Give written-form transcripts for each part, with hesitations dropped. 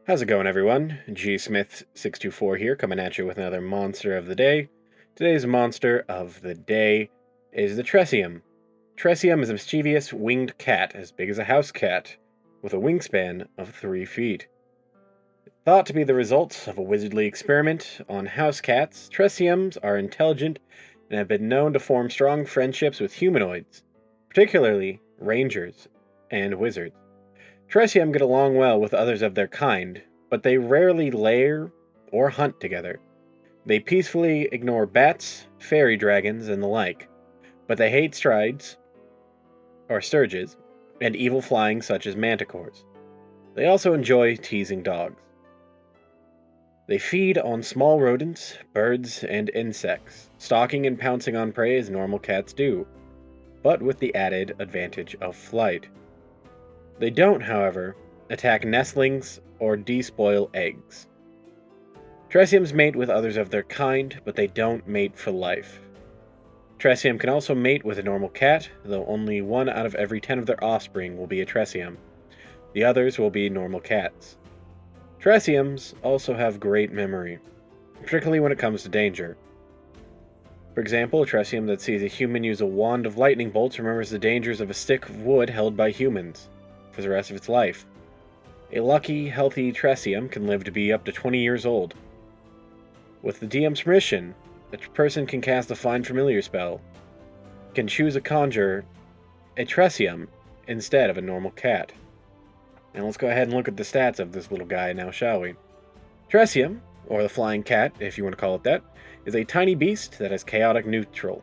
How's it going, everyone? G Smith624 here, coming at you with another monster of the day. Today's monster of the day is the Tressym. Tressym is a mischievous winged cat as big as a house cat, with a wingspan of 3 feet. Thought to be the result of a wizardly experiment on house cats, Tressyms are intelligent and have been known to form strong friendships with humanoids, particularly rangers and wizards. Tressym get along well with others of their kind, but they rarely lair or hunt together. They peacefully ignore bats, fairy dragons, and the like, but they hate strides, or sturges, and evil flying such as manticores. They also enjoy teasing dogs. They feed on small rodents, birds, and insects, stalking and pouncing on prey as normal cats do, but with the added advantage of flight. They don't, however, attack nestlings or despoil eggs. Tressyms mate with others of their kind, but they don't mate for life. Tressym can also mate with a normal cat, though only 1 out of every 10 of their offspring will be a Tressym. The others will be normal cats. Tressyms also have great memory, particularly when it comes to danger. For example, a Tressym that sees a human use a wand of lightning bolts remembers the dangers of a stick of wood held by humans for the rest of its life. A lucky, healthy Tressym can live to be up to 20 years old. With the DM's permission, a person can cast a Find Familiar spell, can choose a conjure a Tressym instead of a normal cat. Now let's go ahead and look at the stats of this little guy now, shall we? Tressym, or the flying cat, if you want to call it that, is a tiny beast that has chaotic neutral.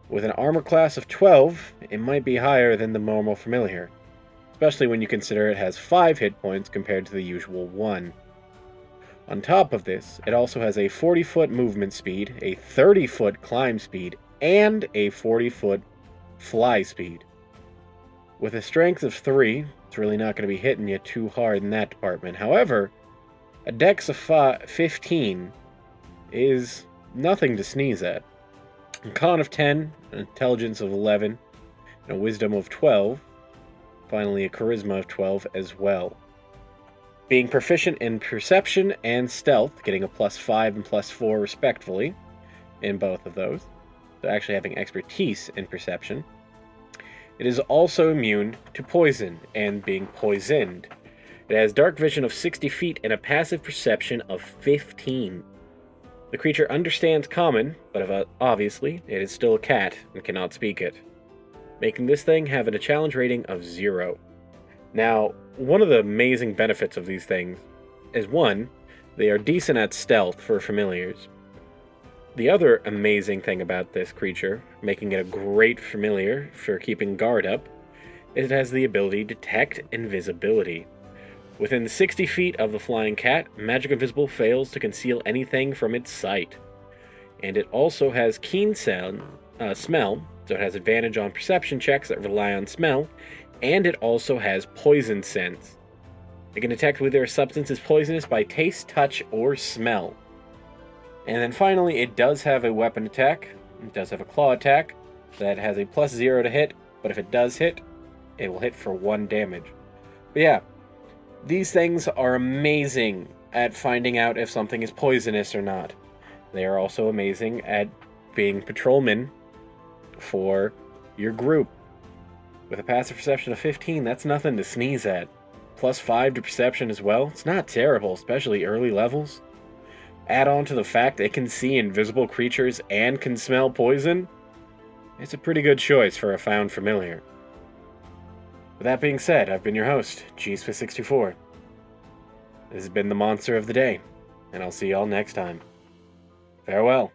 With an armor class of 12, it might be higher than the normal familiar, especially when you consider it has 5 hit points compared to the usual 1. On top of this, it also has a 40-foot movement speed, a 30-foot climb speed, and a 40-foot fly speed. With a strength of 3, it's really not going to be hitting you too hard in that department. However, a dex of 15 is nothing to sneeze at. A con of 10, an intelligence of 11, and a wisdom of 12. Finally, a charisma of 12 as well. Being proficient in perception and stealth, getting a +5 and +4 respectively in both of those. So actually having expertise in perception. It is also immune to poison and being poisoned. It has dark vision of 60 feet and a passive perception of 15. The creature understands common, but obviously it is still a cat and cannot speak it, making this thing have a challenge rating of 0. Now, one of the amazing benefits of these things is 1, they are decent at stealth for familiars. The other amazing thing about this creature, making it a great familiar for keeping guard up, is it has the ability to detect invisibility. Within 60 feet of the flying cat, Magic Invisible fails to conceal anything from its sight. And it also has keen smell, so it has advantage on perception checks that rely on smell, and it also has poison sense. It can detect whether a substance is poisonous by taste, touch, or smell. And then finally, it does have a weapon attack. It does have a claw attack that has a +0 to hit, but if it does hit, it will hit for 1 damage. But yeah, these things are amazing at finding out if something is poisonous or not. They are also amazing at being patrolmen for your group. With a passive perception of 15, that's nothing to sneeze at. +5 to perception as well. It's not terrible, especially early levels. Add on to the fact it can see invisible creatures and can smell poison. It's a pretty good choice for a found familiar. With that being said, I've been your host, GSmith624. This has been the monster of the day, and I'll see y'all next time. Farewell.